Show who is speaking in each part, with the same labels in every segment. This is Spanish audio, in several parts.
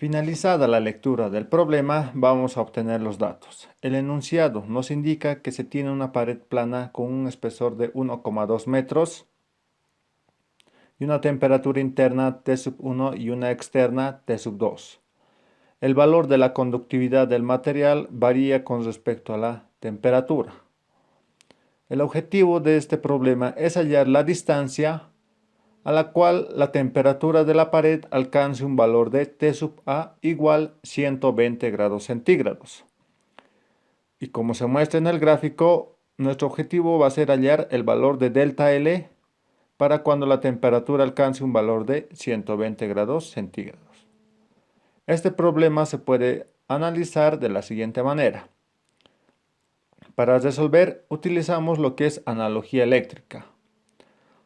Speaker 1: Finalizada la lectura del problema, vamos a obtener los datos. El enunciado nos indica que se tiene una pared plana con un espesor de 1,2 metros y una temperatura interna T1 y una externa T2. El valor de la conductividad del material varía con respecto a la temperatura. El objetivo de este problema es hallar la distancia a la cual la temperatura de la pared alcance un valor de T(A) igual 120 grados centígrados. Y como se muestra en el gráfico, nuestro objetivo va a ser hallar el valor de delta L para cuando la temperatura alcance un valor de 120 grados centígrados. Este problema se puede analizar de la siguiente manera. Para resolver, utilizamos lo que es analogía eléctrica,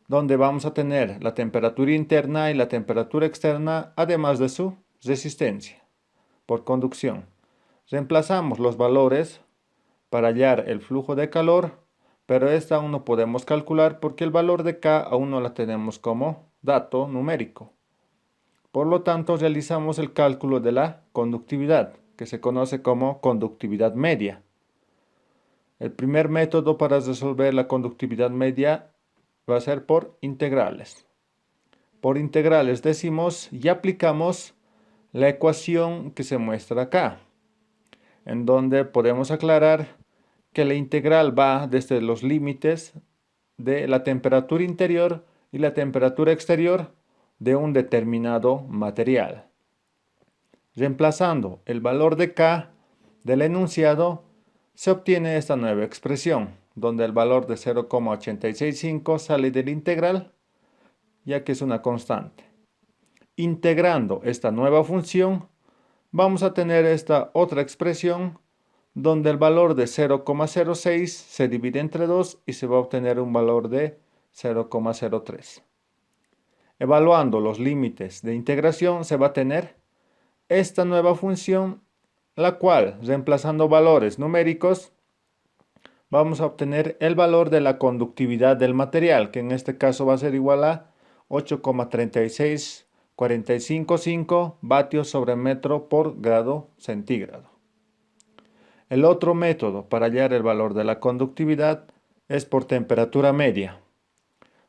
Speaker 1: donde vamos a tener la temperatura interna y la temperatura externa, además de su resistencia por conducción. Reemplazamos los valores para hallar el flujo de calor, pero esta aún no podemos calcular porque el valor de K aún no la tenemos como dato numérico. Por lo tanto, realizamos el cálculo de la conductividad, que se conoce como conductividad media. El primer método para resolver la conductividad media va a ser por integrales. Por integrales decimos y aplicamos la ecuación que se muestra acá, en donde podemos aclarar que la integral va desde los límites de la temperatura interior y la temperatura exterior de un determinado material. Reemplazando el valor de K del enunciado, se obtiene esta nueva expresión, donde el valor de 0,865 sale del integral, ya que es una constante. Integrando esta nueva función, vamos a tener esta otra expresión, donde el valor de 0,06 se divide entre 2 y se va a obtener un valor de 0,03. Evaluando los límites de integración se va a tener esta nueva función, la cual, reemplazando valores numéricos, vamos a obtener el valor de la conductividad del material, que en este caso va a ser igual a 8,36455 vatios sobre metro por grado centígrado. El otro método para hallar el valor de la conductividad es por temperatura media,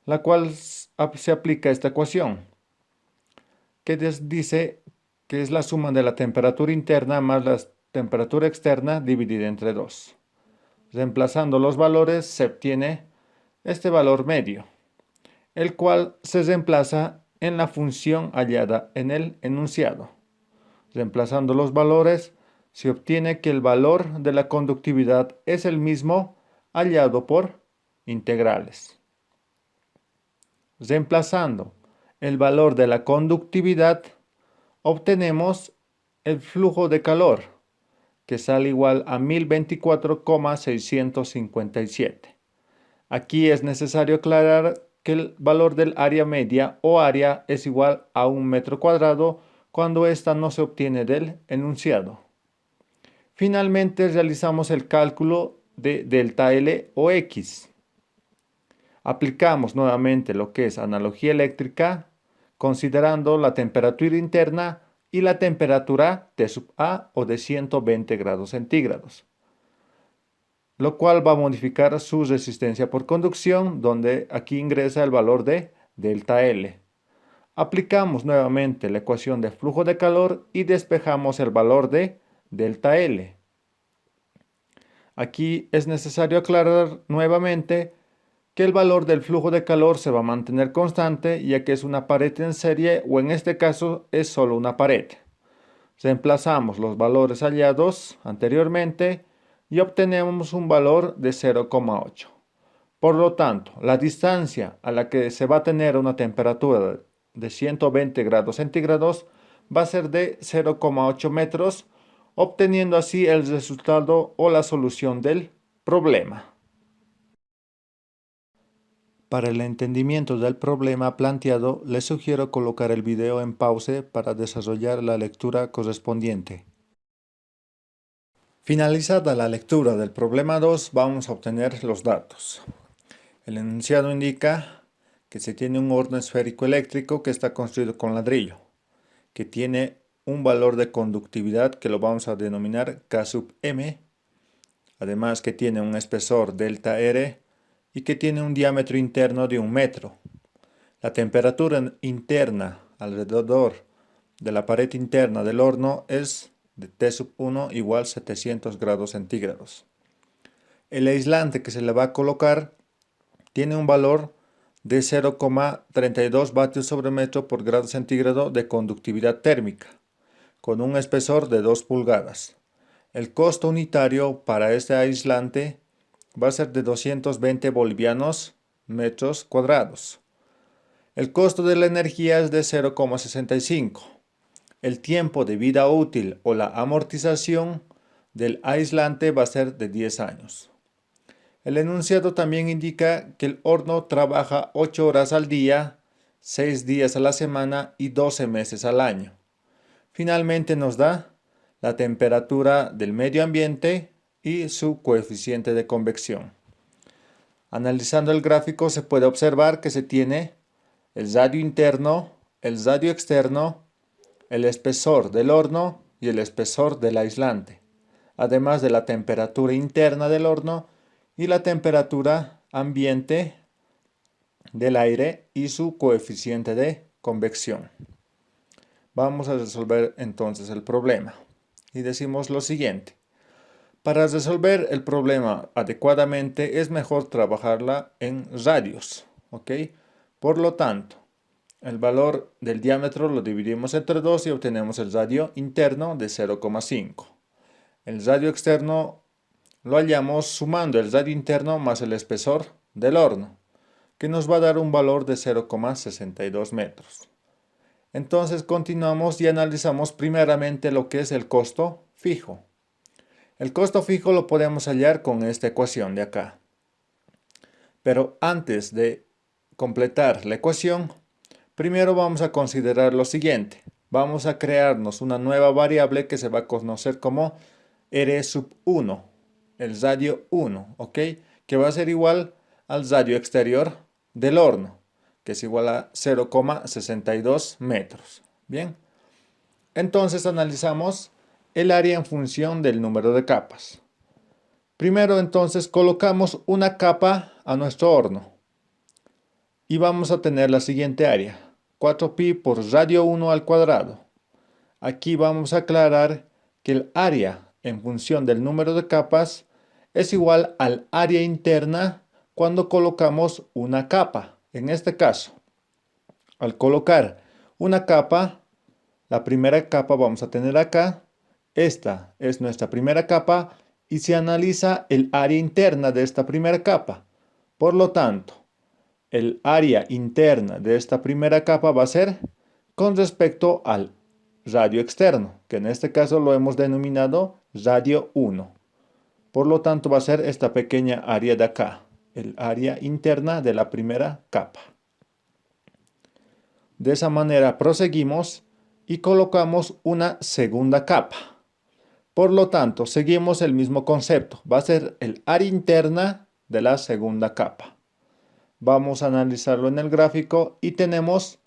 Speaker 1: la cual se aplica esta ecuación, que dice que es la suma de la temperatura interna más la temperatura externa dividida entre 2. Reemplazando los valores se obtiene este valor medio, el cual se reemplaza en la función hallada en el enunciado. Reemplazando los valores se obtiene que el valor de la conductividad es el mismo hallado por integrales. Reemplazando el valor de la conductividad, obtenemos el flujo de calor, que sale igual a 1024,657. Aquí es necesario aclarar que el valor del área media o área es igual a 1 metro cuadrado cuando ésta no se obtiene del enunciado. Finalmente realizamos el cálculo de delta L o X. Aplicamos nuevamente lo que es analogía eléctrica, considerando la temperatura interna y la temperatura T(A) o de 120 grados centígrados, lo cual va a modificar su resistencia por conducción, donde aquí ingresa el valor de delta L. Aplicamos nuevamente la ecuación de flujo de calor y despejamos el valor de delta L. Aquí es necesario aclarar nuevamente que el valor del flujo de calor se va a mantener constante, ya que es una pared en serie o en este caso es solo una pared. Reemplazamos los valores hallados anteriormente y obtenemos un valor de 0,8. Por lo tanto, la distancia a la que se va a tener una temperatura de 120 grados centígrados va a ser de 0,8 metros, obteniendo así el resultado o la solución del problema. Para el entendimiento del problema planteado, les sugiero colocar el video en pause para desarrollar la lectura correspondiente. Finalizada la lectura del problema 2, vamos a obtener los datos. El enunciado indica que se tiene un horno esférico eléctrico que está construido con ladrillo, que tiene un valor de conductividad que lo vamos a denominar K sub m, además que tiene un espesor delta R y que tiene un diámetro interno de 1 metro. La temperatura interna alrededor de la pared interna del horno es de T sub 1 igual 700 grados centígrados. El aislante que se le va a colocar tiene un valor de 0,32 vatios sobre metro por grado centígrado de conductividad térmica, con un espesor de 2 pulgadas. El costo unitario para este aislante va a ser de 220 bolivianos metros cuadrados. El costo de la energía es de 0,65. El tiempo de vida útil o la amortización del aislante va a ser de 10 años. El enunciado también indica que el horno trabaja 8 horas al día, 6 días a la semana y 12 meses al año. Finalmente nos da la temperatura del medio ambiente y su coeficiente de convección. Analizando el gráfico se puede observar que se tiene el radio interno, el radio externo, el espesor del horno y el espesor del aislante, además de la temperatura interna del horno y la temperatura ambiente del aire y su coeficiente de convección. Vamos a resolver entonces el problema y decimos lo siguiente. Para resolver el problema adecuadamente es mejor trabajarla en radios, ¿ok? Por lo tanto, el valor del diámetro lo dividimos entre 2 y obtenemos el radio interno de 0,5. El radio externo lo hallamos sumando el radio interno más el espesor del horno, que nos va a dar un valor de 0,62 metros. Entonces continuamos y analizamos primeramente lo que es el costo fijo. El costo fijo lo podemos hallar con esta ecuación de acá. Pero antes de completar la ecuación, primero vamos a considerar lo siguiente. Vamos a crearnos una nueva variable que se va a conocer como R sub 1. El radio 1, ¿ok? Que va a ser igual al radio exterior del horno, que es igual a 0,62 metros. Bien, entonces analizamos el área en función del número de capas. Primero entonces colocamos una capa a nuestro horno y vamos a tener la siguiente área, 4pi por radio 1 al cuadrado. Aquí vamos a aclarar que el área en función del número de capas es igual al área interna cuando colocamos una capa. En este caso, al colocar una capa, la primera capa vamos a tener acá. Esta es nuestra primera capa y se analiza el área interna de esta primera capa. Por lo tanto, el área interna de esta primera capa va a ser con respecto al radio externo, que en este caso lo hemos denominado radio 1. Por lo tanto va a ser esta pequeña área de acá, el área interna de la primera capa. De esa manera proseguimos y colocamos una segunda capa. Por lo tanto, seguimos el mismo concepto. Va a ser el área interna de la segunda capa. Vamos a analizarlo en el gráfico y tenemos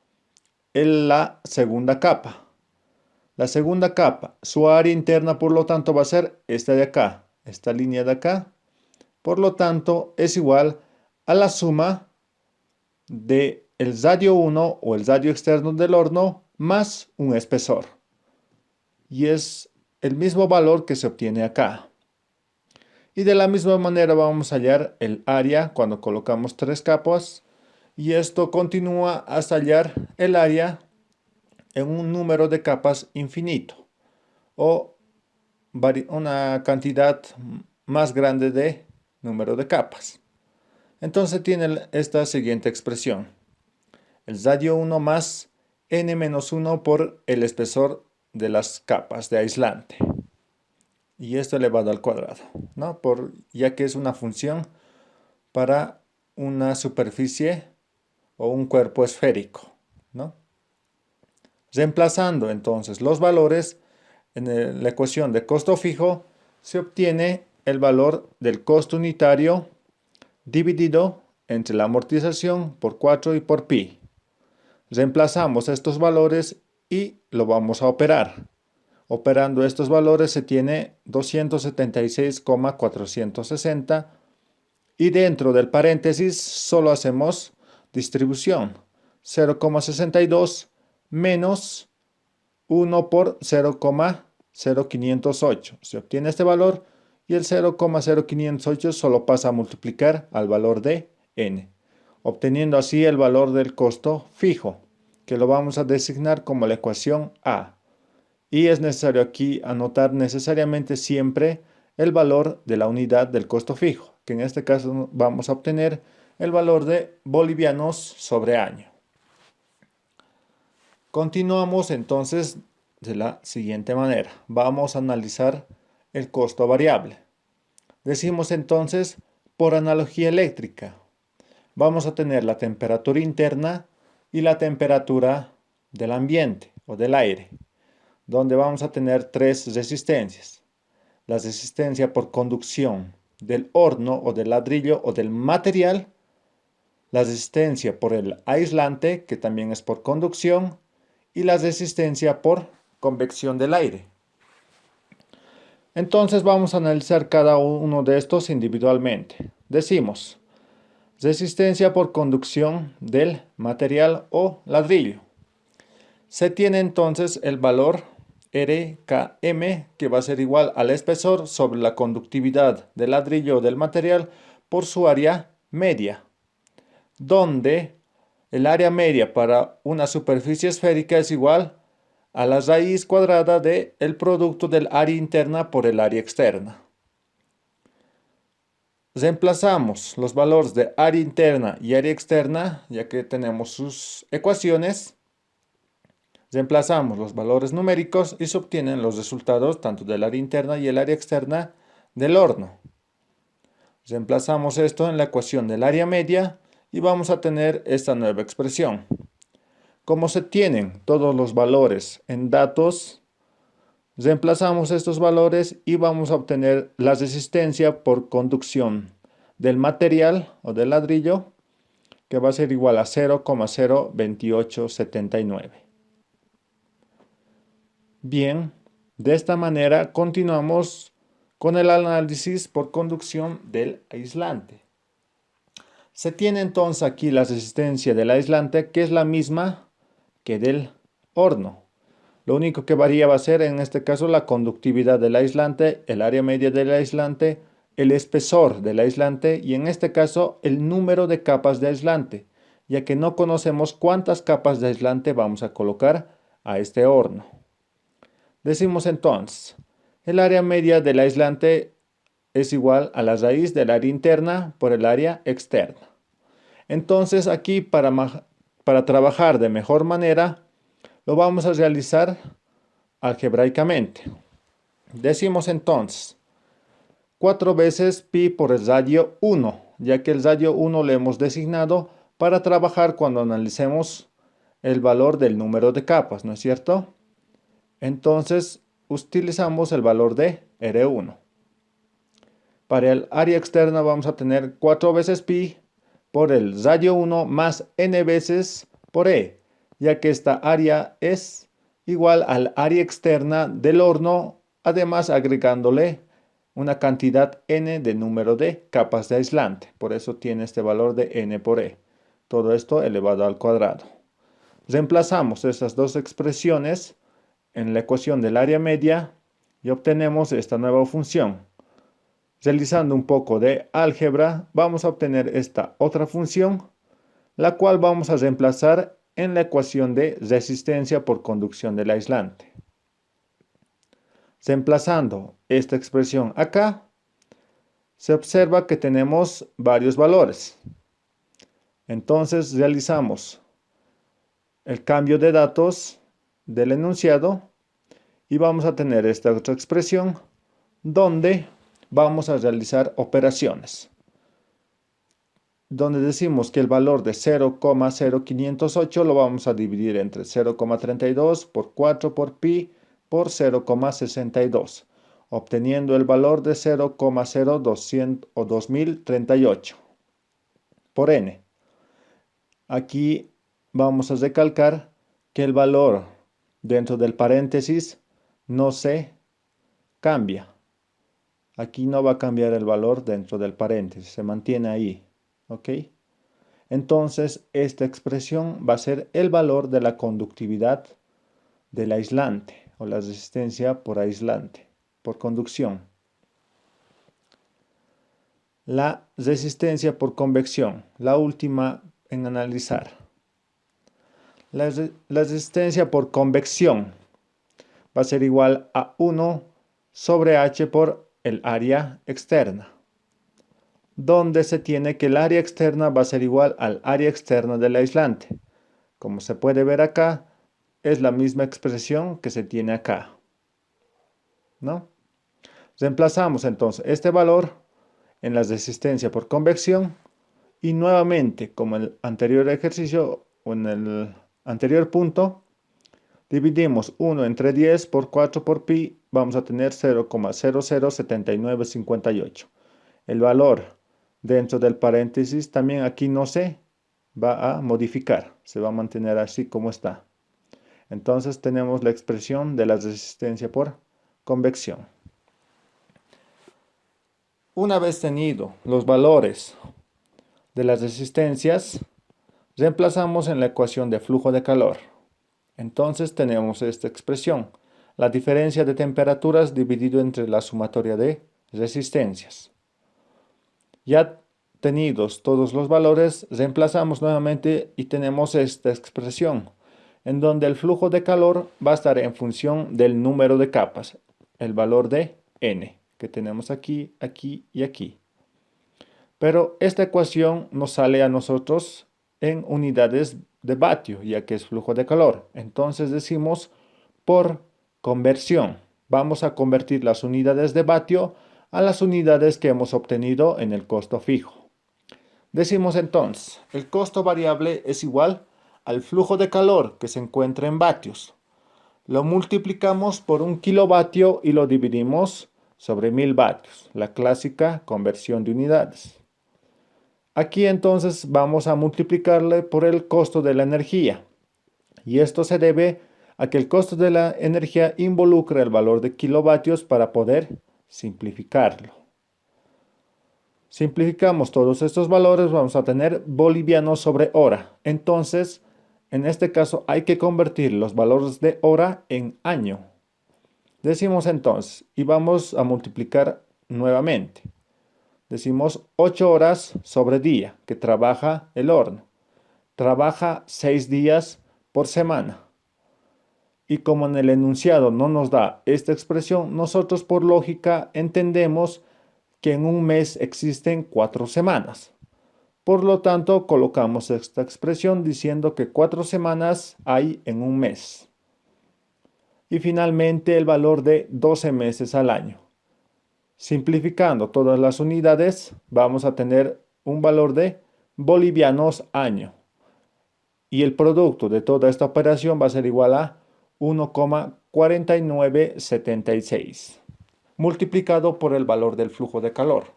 Speaker 1: la segunda capa. La segunda capa, su área interna por lo tanto va a ser esta de acá, esta línea de acá. Por lo tanto es igual a la suma de el radio 1 o el radio externo del horno más un espesor. Y es el mismo valor que se obtiene acá. Y de la misma manera vamos a hallar el área cuando colocamos 3 capas. Y esto continúa hasta hallar el área en un número de capas infinito. O una cantidad más grande de número de capas. Entonces tiene esta siguiente expresión. El radio 1 más n-1 por el espesor de las capas de aislante. Y esto elevado al cuadrado, ¿no? Ya que es una función para una superficie o un cuerpo esférico, ¿no? Reemplazando entonces los valores en la ecuación de costo fijo, se obtiene el valor del costo unitario dividido entre la amortización por 4 y por pi. Reemplazamos estos valores y lo vamos a operar. Operando estos valores se tiene 276,460 y dentro del paréntesis solo hacemos distribución. 0,62 menos 1 por 0,0508. Se obtiene este valor y el 0,0508 solo pasa a multiplicar al valor de n, obteniendo así el valor del costo fijo, que lo vamos a designar como la ecuación A. Y es necesario aquí anotar necesariamente siempre el valor de la unidad del costo fijo, que en este caso vamos a obtener el valor de bolivianos sobre año. Continuamos entonces de la siguiente manera. Vamos a analizar el costo variable. Decimos entonces, por analogía eléctrica, vamos a tener la temperatura interna y la temperatura del ambiente o del aire, donde vamos a tener tres resistencias. La resistencia por conducción del horno o del ladrillo o del material, la resistencia por el aislante, que también es por conducción, y la resistencia por convección del aire. Entonces vamos a analizar cada uno de estos individualmente. Decimos, resistencia por conducción del material o ladrillo. Se tiene entonces el valor RKM, que va a ser igual al espesor sobre la conductividad del ladrillo o del material por su área media, donde el área media para una superficie esférica es igual a la raíz cuadrada del producto del área interna por el área externa. Reemplazamos los valores de área interna y área externa, ya que tenemos sus ecuaciones. Reemplazamos los valores numéricos y se obtienen los resultados tanto del área interna y el área externa del horno. Reemplazamos esto en la ecuación del área media y vamos a tener esta nueva expresión. Como se tienen todos los valores en datos, reemplazamos estos valores y vamos a obtener la resistencia por conducción del material o del ladrillo, que va a ser igual a 0,02879. Bien, de esta manera continuamos con el análisis por conducción del aislante. Se tiene entonces aquí la resistencia del aislante, que es la misma que del horno. Lo único que varía va a ser en este caso la conductividad del aislante, el área media del aislante, el espesor del aislante y en este caso el número de capas de aislante, ya que no conocemos cuántas capas de aislante vamos a colocar a este horno. Decimos entonces, el área media del aislante es igual a la raíz del área interna por el área externa. Entonces aquí para trabajar de mejor manera, lo vamos a realizar algebraicamente. Decimos entonces 4 veces pi por el radio 1, ya que el radio 1 lo hemos designado para trabajar cuando analicemos el valor del número de capas, ¿no es cierto? Entonces utilizamos el valor de R1. Para el área externa vamos a tener 4 veces pi por el radio 1 más n veces por E, ya que esta área es igual al área externa del horno, además agregándole una cantidad n de número de capas de aislante. Por eso tiene este valor de n por E. Todo esto elevado al cuadrado. Reemplazamos estas dos expresiones en la ecuación del área media y obtenemos esta nueva función. Realizando un poco de álgebra, vamos a obtener esta otra función, la cual vamos a reemplazar en la ecuación de resistencia por conducción del aislante. Reemplazando esta expresión acá, se observa que tenemos varios valores. Entonces realizamos el cambio de datos del enunciado y vamos a tener esta otra expresión donde vamos a realizar operaciones, donde decimos que el valor de 0,0508 lo vamos a dividir entre 0,32 por 4 por pi por 0,62, obteniendo el valor de 0,0200 o 2038 por n. Aquí vamos a recalcar que el valor dentro del paréntesis no se cambia. Aquí no va a cambiar el valor dentro del paréntesis, se mantiene ahí. ¿Ok? Entonces, esta expresión va a ser el valor de la conductividad del aislante o la resistencia por aislante, por conducción. La resistencia por convección, la última en analizar. La resistencia por convección va a ser igual a 1 sobre H por el área externa, donde se tiene que el área externa va a ser igual al área externa del aislante. Como se puede ver acá, es la misma expresión que se tiene acá, ¿no? Reemplazamos entonces este valor en la resistencia por convección y nuevamente, como en el anterior ejercicio o en el anterior punto, dividimos 1 entre 10 por 4 por pi, vamos a tener 0,007958. El valor dentro del paréntesis también aquí no se va a modificar, se va a mantener así como está. Entonces tenemos la expresión de la resistencia por convección. Una vez tenido los valores de las resistencias, reemplazamos en la ecuación de flujo de calor. Entonces tenemos esta expresión, la diferencia de temperaturas dividido entre la sumatoria de resistencias. Ya tenidos todos los valores, reemplazamos nuevamente y tenemos esta expresión, en donde el flujo de calor va a estar en función del número de capas, el valor de N, que tenemos aquí, aquí y aquí. Pero esta ecuación nos sale a nosotros en unidades de vatio, ya que es flujo de calor. Entonces decimos por conversión. Vamos a convertir las unidades de vatio a las unidades que hemos obtenido en el costo fijo. Decimos entonces, el costo variable es igual al flujo de calor que se encuentra en vatios. Lo multiplicamos por 1 kilovatio y lo dividimos sobre 1000 vatios, la clásica conversión de unidades. Aquí entonces vamos a multiplicarle por el costo de la energía. Y esto se debe a que el costo de la energía involucra el valor de kilovatios para poder simplificarlo. Simplificamos todos estos valores, vamos a tener bolivianos sobre hora. Entonces, en este caso hay que convertir los valores de hora en año. Decimos entonces, y vamos a multiplicar nuevamente. Decimos 8 horas sobre día que trabaja el horno. Trabaja 6 días por semana. Y como en el enunciado no nos da esta expresión, nosotros por lógica entendemos que en un mes existen 4 semanas. Por lo tanto, colocamos esta expresión diciendo que 4 semanas hay en un mes. Y finalmente el valor de 12 meses al año. Simplificando todas las unidades, vamos a tener un valor de bolivianos año. Y el producto de toda esta operación va a ser igual a 1,4976, multiplicado por el valor del flujo de calor.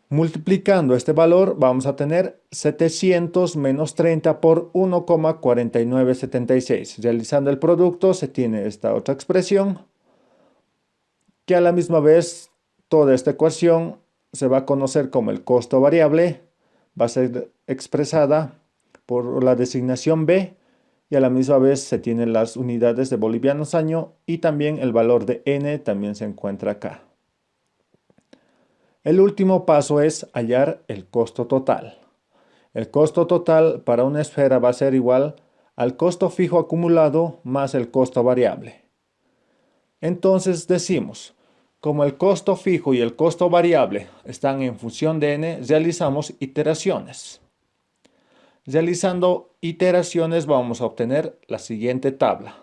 Speaker 1: Multiplicando este valor vamos a tener 700 menos 30 por 1,4976. Realizando el producto se tiene esta otra expresión, que a la misma vez toda esta ecuación se va a conocer como el costo variable, va a ser expresada por la designación B y a la misma vez se tienen las unidades de bolivianos año y también el valor de N también se encuentra acá. El último paso es hallar el costo total. El costo total para una esfera va a ser igual al costo fijo acumulado más el costo variable. Entonces decimos, como el costo fijo y el costo variable están en función de n, realizamos iteraciones. Realizando iteraciones vamos a obtener la siguiente tabla.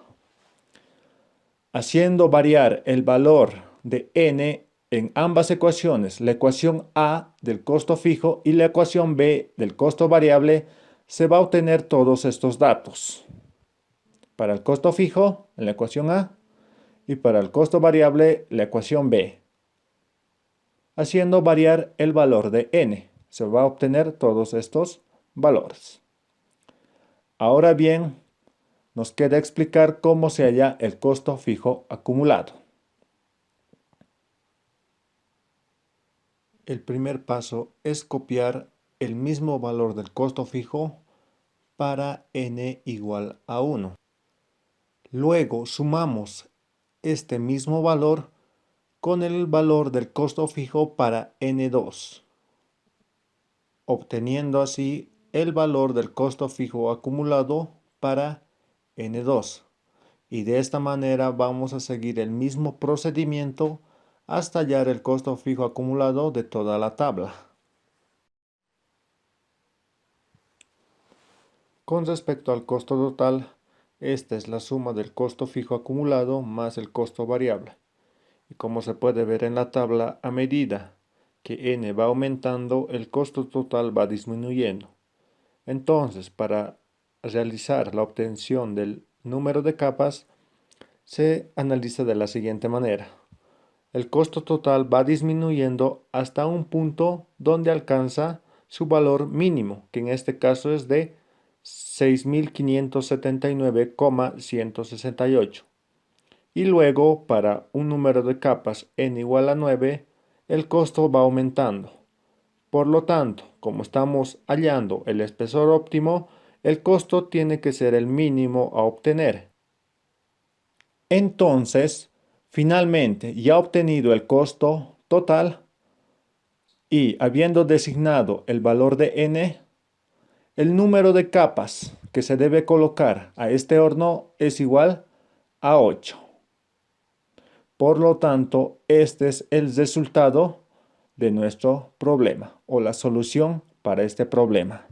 Speaker 1: Haciendo variar el valor de n en ambas ecuaciones, la ecuación A del costo fijo y la ecuación B del costo variable, se va a obtener todos estos datos. Para el costo fijo, en la ecuación A, y para el costo variable, la ecuación B. Haciendo variar el valor de n, se va a obtener todos estos valores. Ahora bien, nos queda explicar cómo se halla el costo fijo acumulado. El primer paso es copiar el mismo valor del costo fijo para n igual a 1. Luego sumamos este mismo valor con el valor del costo fijo para n2, obteniendo así el valor del costo fijo acumulado para n2. Y de esta manera vamos a seguir el mismo procedimiento hasta hallar el costo fijo acumulado de toda la tabla. Con respecto al costo total, esta es la suma del costo fijo acumulado más el costo variable. Y como se puede ver en la tabla, a medida que n va aumentando, el costo total va disminuyendo. Entonces, para realizar la obtención del número de capas, se analiza de la siguiente manera. El costo total va disminuyendo hasta un punto donde alcanza su valor mínimo, que en este caso es de 6.579,168. Y luego, para un número de capas n igual a 9, el costo va aumentando. Por lo tanto, como estamos hallando el espesor óptimo, el costo tiene que ser el mínimo a obtener. Entonces, finalmente, ya obtenido el costo total y habiendo designado el valor de n, el número de capas que se debe colocar a este horno es igual a 8. Por lo tanto, este es el resultado de nuestro problema o la solución para este problema.